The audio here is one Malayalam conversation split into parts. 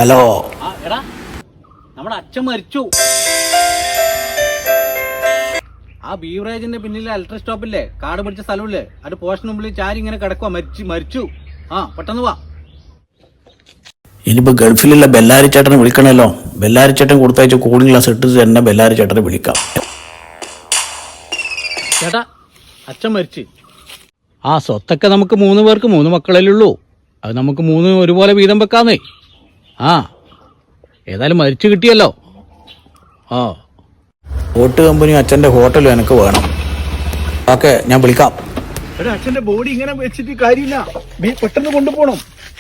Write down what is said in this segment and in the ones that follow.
ഹലോ. എടാ നമ്മുടെ അച്ഛൻ മരിച്ചു. ആ ബീവറേജിന്റെ പിന്നിലെ ഇലക്ട്രിക് സ്റ്റോപ്പില്ലേ, കാട് പിടിച്ച സ്ഥലമില്ലേ, അത് പോസ്റ്റിന് മുമ്പിൽ ചാരി ഇങ്ങനെ കിടക്കുക, മരിച്ചു. പെട്ടെന്ന് വാ. ഇനിയിപ്പോ ഗൾഫിലുള്ള ബെല്ലാരി ചേട്ടനെ വിളിക്കണല്ലോ. ബെല്ലാരി ചേട്ടൻ കൊടുത്തയച്ച കൂളിംഗ് ഗ്ലാസ് ഇട്ട് തന്നെ ബെല്ലാരി ചേട്ടനെ വിളിക്കാം. ചേട്ടാ, അച്ഛൻ മരിച്ചു. സ്വത്തൊക്കെ നമുക്ക് 3 പേർക്ക് 3 മക്കളല്ലേ ഉള്ളൂ. അത് നമുക്ക് 3 ഒരുപോലെ വീതം വെക്കാന്നേ. ഏതായാലും മരിച്ചു കിട്ടിയല്ലോ. ബോട്ട് കമ്പനിയും അച്ഛൻ്റെ ഹോട്ടലും എനിക്ക് വേണം. ഓക്കെ, ഞാൻ വിളിക്കാം. അച്ഛന്റെ ബോഡി ഇങ്ങനെ വെച്ചിട്ട് കാര്യമില്ല, പെട്ടെന്ന് കൊണ്ടുപോകണം.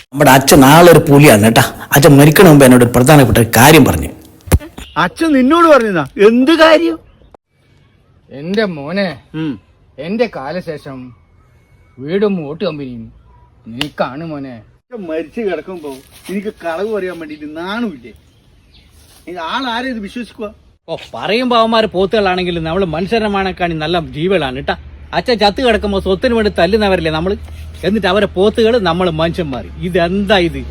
നമ്മുടെ അച്ഛൻ നാളെ ഒരു പുലിയാണ് കേട്ടാ. അച്ഛൻ മരിക്കണ മുമ്പ് എന്നോട് ഒരു പ്രധാനപ്പെട്ട ഒരു കാര്യം പറഞ്ഞു. അച്ഛൻ നിന്നോട് പറഞ്ഞതാ? എന്ത് കാര്യം? എന്റെ മോനെ, എന്റെ കാലശേഷം വീടും വോട്ട് കമ്പനിയും നീക്കാണ് മോനെ. മരിച്ചു കിടക്കുമ്പോ എനിക്ക് കളവ് പറയാൻ വേണ്ടിട്ട് നാണുമില്ലേ? ആളാരെ ഇത് വിശ്വസിക്കുക? പറയുമ്പോ അവന്മാര് പോത്തുകളാണെങ്കിലും നമ്മള് മനുഷ്യരമാണക്കാണി നല്ല ജീവികളാണ് കേട്ടാ. അച്ഛൻ ചത്ത് കിടക്കുമ്പോ സ്വത്തിന് വേണ്ടി തല്ലുന്നവരല്ലേ നമ്മള്. എന്നിട്ട് അവരെ പോത്തുകൾ, നമ്മള് മനുഷ്യന്മാർ. ഇതെന്താ ഇത്?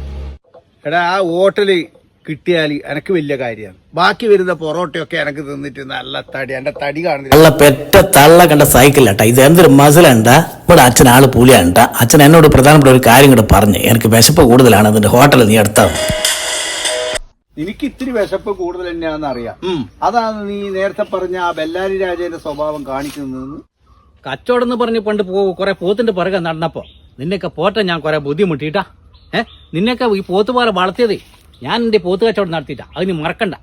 എടാ, ആ ഹോട്ടല് കിട്ടിയാൽ എനക്ക് വലിയ കാര്യമാണ്. ബാക്കി വരുന്ന പൊറോട്ടയൊക്കെ എനക്ക് തിന്നിട്ട് നല്ല തടി, എന്റെ തടി കാണുന്നില്ല. നല്ല പെറ്റ തള്ള കണ്ട സൈക്കിളാട്ടാ. ഇത് എന്തൊരു മസിലുണ്ടാ. ഇവിടെ അച്ഛൻ ആള് പുലിയാണ്ടാ. അച്ഛൻ എന്നോട് പ്രധാനപ്പെട്ട ഒരു കാര്യം കൂടെ പറഞ്ഞു. എനിക്ക് വിശപ്പ് കൂടുതലാണ്, അതിന്റെ ഹോട്ടൽ നീ എടുത്താ. എനിക്ക് ഇത്തിരി വിശപ്പ് കൂടുതൽ തന്നെയാണെന്ന് അറിയാം. അതാണ് നീ നേരത്തെ പറഞ്ഞ ആ ബെല്ലാരി രാജേന്റെ സ്വഭാവം കാണിക്കുന്നതെന്ന്. കച്ചവടം എന്ന് പറഞ്ഞ് പണ്ട് കുറെ പോത്തിന്റെ പിറകെ നടന്നപ്പോ നിന്നെയൊക്കെ പോറ്റാൻ ഞാൻ കുറെ ബുദ്ധിമുട്ടിട്ടാ. നിന്നെയൊക്കെ ഈ പോത്ത് പോലെ വളർത്തിയതേ ഞാൻ എന്റെ പോത്ത് കച്ചവടം നടത്തിയിട്ടാ. അത് നീ മറക്കണ്ട.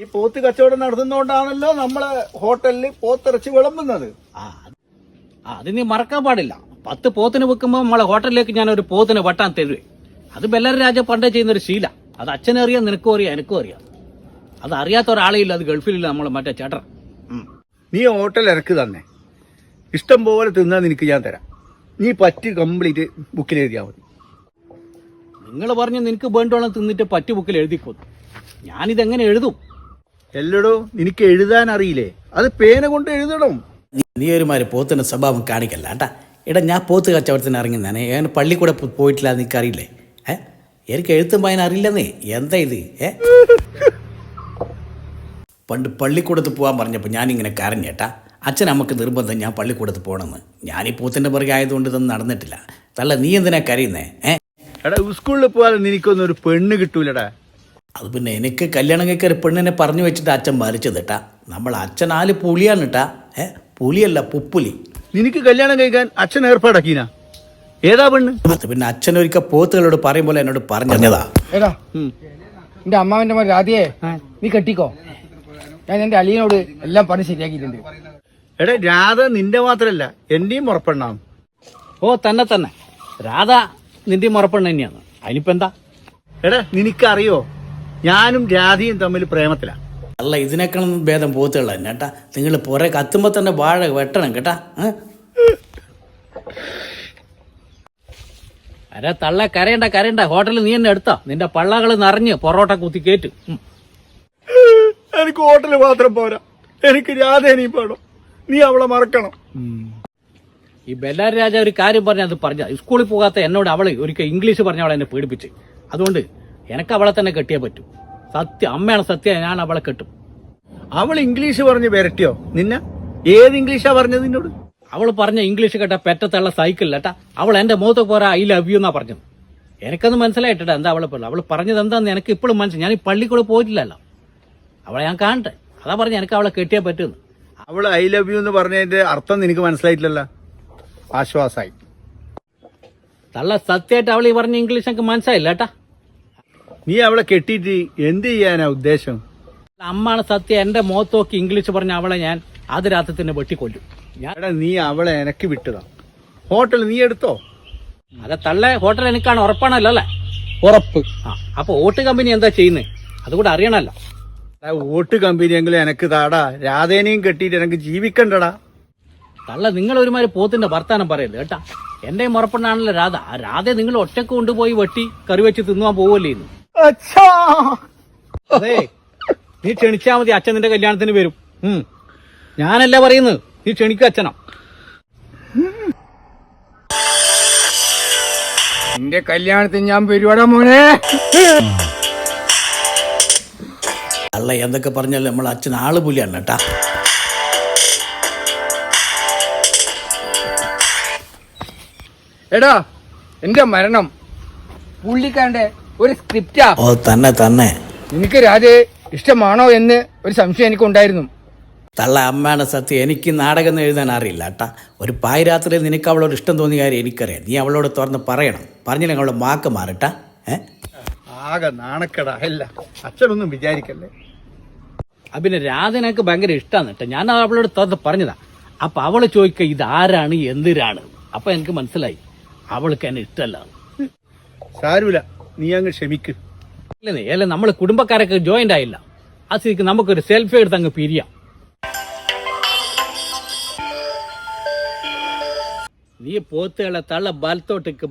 ഈ പോത്ത് കച്ചവടം നടത്തുന്നോണ്ടാണല്ലോ നമ്മളെ ഹോട്ടലിൽ പോത്തിറച്ചി വിളമ്പുന്നത്. അത് നീ മറക്കാൻ പാടില്ല. 10 പോത്തിന് വെക്കുമ്പോ നമ്മളെ ഹോട്ടലിലേക്ക് ഞാൻ ഒരു പോത്തിനെ വെട്ടാൻ തരുവേ. അത് ബെല്ലാരി രാജ പണ്ടേ ചെയ്യുന്നൊരു ശീല. അത് അച്ഛനറിയാം, നിനക്കും അറിയാം, എനിക്കും അറിയാം. അത് അറിയാത്ത ഒരാളെയില്ല. അത് ഗൾഫിലില്ല നമ്മളെ മറ്റേ ചേട്ടൻ. നീ ഹോട്ടൽ ഇറക്ക് തന്നെ, ഇഷ്ടം പോലെ തിന്നാൻ നിനക്ക് ഞാൻ തരാം. നീ പറ്റ് കംപ്ലീറ്റ് ബുക്കിൽ എഴുതിയാൽ മതി. നിങ്ങൾ പറഞ്ഞ് നിനക്ക് വേണ്ടോളം തിന്നിട്ട് പറ്റ് ബുക്കിൽ എഴുതിക്കൊന്നു. ഞാനിതെങ്ങനെ എഴുതും? എല്ലടോ, നിനക്ക് എഴുതാൻ അറിയില്ലേ? അത് പേന കൊണ്ട് എഴുതണം. നീ ഒരുമാതിരി പോത്തിന്റെ സ്വഭാവം കാണിക്കല്ല കേട്ടാ. ഞാൻ പോത്ത് കച്ചവടത്തിന് ഇറങ്ങുന്നതാണ്. ഞാൻ പള്ളി കൂടെ പോയിട്ടില്ല, നിനക്കറിയില്ലേ? എനിക്ക് എഴുത്തും വായന അറിയില്ലെന്നേ. എന്താ ഇത്? പണ്ട് പള്ളിക്കൂടത്ത് പോകാൻ പറഞ്ഞപ്പോൾ ഞാനിങ്ങനെ കരഞ്ഞേട്ടാ. അച്ഛൻ നമുക്ക് നിർബന്ധം ഞാൻ പള്ളിക്കൂടത്ത് പോകണമെന്ന്. ഞാൻ ഈ പോത്തിന്റെ പുറകെ ആയതുകൊണ്ട് ഇതൊന്നും നടന്നിട്ടില്ല. തള്ള, നീ എന്തിനാ കരയുന്നേ? എടാ, സ്കൂളിൽ പോകാതെ നിനക്കൊന്നും ഒരു പെണ്ണ് കിട്ടൂലടാ. അത് പിന്നെ എനിക്ക് കല്യാണം കഴിക്കാൻ ഒരു പെണ്ണിനെ പറഞ്ഞു വെച്ചിട്ട് അച്ഛൻ മരിച്ചത് കേട്ടാ. നമ്മൾ അച്ഛൻ ആല് പുലിയാണ് കേട്ടാ. പുലിയല്ല, പുപ്പുലി. നിനക്ക് കല്യാണം കഴിക്കാൻ അച്ഛൻ ഏർപ്പാടാക്കീനാ? ഏതാ പെണ്ണ്? അത് പിന്നെ അച്ഛൻ ഒരിക്കൽ പോത്തുകളോട് പറയും പോലെ എന്നോട് പറഞ്ഞതാ. എടാ, എന്റെ അമ്മാവന്റെ മോൻ രാധയെ നീ കെട്ടിക്കോ. ഞാൻ എന്റെ അളിയനോട് എല്ലാം പറഞ്ഞ് ശരിയാക്കിയിട്ടുണ്ട്. എടാ, രാധ നിന്റെ മാത്രല്ല എന്റെയും ഉറപ്പെണ്ണാം. തന്നെ രാധ നിന്റെ മുറപ്പെണ്ണ തന്നെയാണ്. അതിനിപ്പോ എന്താ? എടാ, നിനക്കറിയോ, ഞാനും രാധയും തമ്മിൽ പ്രേമത്തിലാ. അല്ല, ഇതിനേക്കാളും ഭേദം പോത്തുകൾ തന്നെ കേട്ടാ. നിങ്ങൾ പുറേ കത്തുമ്പോ തന്നെ വാഴ വെട്ടണം കേട്ടാ. തള്ള കരയണ്ട. ഹോട്ടലിൽ നീ എന്നെ എടുത്താ. നിന്റെ പള്ളകള് നിറഞ്ഞ് പൊറോട്ട കുത്തി കേറ്റ്. എനിക്ക് ഹോട്ടല് മാത്രം പോരാ, എനിക്ക് രാധേനെയും വേണം. നീ അവളെ മറക്കണം. ഈ ബെല്ലാരി രാജ ഒരു കാര്യം അത് പറഞ്ഞ സ്കൂളിൽ പോകാത്ത എന്നോട് അവള് ഒരിക്കൽ ഇംഗ്ലീഷ് പറഞ്ഞ അവളെ എന്നെ പേടിപ്പിച്ച്. അതുകൊണ്ട് എനിക്ക് അവളെ തന്നെ കെട്ടിയേ പറ്റൂ. സത്യം, അമ്മയാണ് സത്യം, ഞാൻ അവളെ കെട്ടും. അവൾ ഇംഗ്ലീഷ് പറഞ്ഞ് വരട്ടിയോ നിന്നെ? ഏത് ഇംഗ്ലീഷാ പറഞ്ഞത് നിന്നോട്? അവള് പറഞ്ഞ ഇംഗ്ലീഷ് കേട്ട പെറ്റത്തുള്ള സൈക്കിളിലേട്ടാ. അവൾ എന്റെ മുഖത്ത് പോരാ ഐ ലവ് യു എന്നാ പറഞ്ഞത്. എനിക്കൊന്നും മനസ്സിലായിട്ടാ എന്താ അവള് പറഞ്ഞത് എന്താന്ന് എനിക്ക് ഇപ്പോഴും മനസ്സിലായി. ഞാൻ ഈ പള്ളിക്കൂടെ പോയിട്ടില്ലല്ലോ. അവളെ ഞാൻ കാണട്ടെ, അതാ പറഞ്ഞ എനിക്ക് അവളെ കെട്ടിയേ പറ്റുമെന്ന്. അവള് ഐ ലവ് യു എന്ന് പറഞ്ഞതിന്റെ അർത്ഥം നിനക്ക് മനസ്സിലായിട്ടില്ലല്ലോ. ആശ്വാസായി. തള്ള സത്യമായിട്ട് അവൾ ഈ പറഞ്ഞ ഇംഗ്ലീഷ് എനിക്ക് മനസ്സിലായില്ല കേട്ടാ. നീ അവളെ കെട്ടിയിട്ട് എന്ത് ചെയ്യാനാ ഉദ്ദേശം? അമ്മാണ് സത്യം. എന്റെ മുഖത്ത് നോക്കി ഇംഗ്ലീഷ് പറഞ്ഞ അവളെ ഞാൻ ആദ്യ രാത്രി തന്നെ വെട്ടിക്കൊല്ലും. നീ അവളെ എനക്ക് വിട്ടതാ. ഹോട്ടൽ നീ എടുത്തോ? അതെ തള്ള, ഹോട്ടൽ എനിക്കാണ് ഉറപ്പാണല്ലോ അല്ലേ? ഉറപ്പ്. അപ്പൊ ഓട്ട് കമ്പനി എന്താ ചെയ്യുന്നത് അതുകൂടെ അറിയണല്ലോ. ഓട്ട് കമ്പനിയെങ്കിലും എനക്ക് താടാ. രാധേനെയും കെട്ടിയിട്ട് എനക്ക് ജീവിക്കണ്ടടാ. തള്ള, നിങ്ങൾ ഒരുമാതിരി പോത്തിന്റെ വർത്താനം പറയരുത് കേട്ടാ. എന്റെ ഉറപ്പെണ്ണാണല്ലോ രാധ. ആ രാധയെ നിങ്ങൾ ഒറ്റക്ക് കൊണ്ടുപോയി വെട്ടി കറി വെച്ച് തിന്നുവാൻ പോവല്ലേ ഇന്ന്? അതെ, നീ ക്ഷണിച്ചാ മതി, അച്ഛൻ നിന്റെ കല്യാണത്തിന് വരും. ഞാനല്ല പറയുന്നത്, നീ ക്ഷണിക്കും അച്ഛനാ. എന്റെ കല്യാണത്തിന് ഞാൻ വരുവാടാ മോനെ. തള്ള എന്തൊക്കെ പറഞ്ഞാലും നമ്മൾ അച്ഛൻ ആള് പുലിയാണ് കേട്ടാ. എടാ എന്റെ മരണം പുള്ളിക്കാരന്റെ ഒരു സ്ക്രിപ്റ്റാ. ഓ തന്നെ നിനക്ക് രാധയെ ഇഷ്ടമാണോ എന്ന് ഒരു സംശയം എനിക്കുണ്ടായിരുന്നു. തള്ള അമ്മയാണ് സത്യം. എനിക്ക് നാടകം എഴുതാൻ അറിയില്ല കേട്ടാ. ഒരു പാതിരാത്രിയിൽ നിനക്ക് അവളോട് ഇഷ്ടം തോന്നിയ കാര്യം എനിക്കറിയാം. നീ അവളോട് തുറന്ന് പറയണം. പറഞ്ഞില്ലെങ്കിൽ അവളുടെ വാക്ക് മാറട്ടാ. ആകെ നാണക്കടാ. അല്ല അച്ഛനൊന്നും വിചാരിക്കല്ലേ. പിന്നെ രാധനക്ക് ഭയങ്കര ഇഷ്ടമാണ് കേട്ടോ. ഞാൻ അവളോട് തുറന്ന് പറഞ്ഞതാ. അപ്പൊ അവള് ചോദിക്കുക ഇതാരാണ് എന്തിനാണ്. അപ്പൊ എനിക്ക് മനസ്സിലായി അവൾക്ക് എന്നെ ഇഷ്ടമല്ല. സാരൂല, നീ അങ്ങ് ക്ഷമിക്ക്. അല്ലേ നമ്മൾ കുടുംബക്കാരൊക്കെ ജോയിന്റ് ആയില്ല. ആ സ്ഥിതിക്ക് നമുക്കൊരു സെൽഫി എടുത്ത് അങ്ങ് പിരിയാം. നീ പോത്തുകളെ തള്ള ബലത്തോട്ടേക്ക്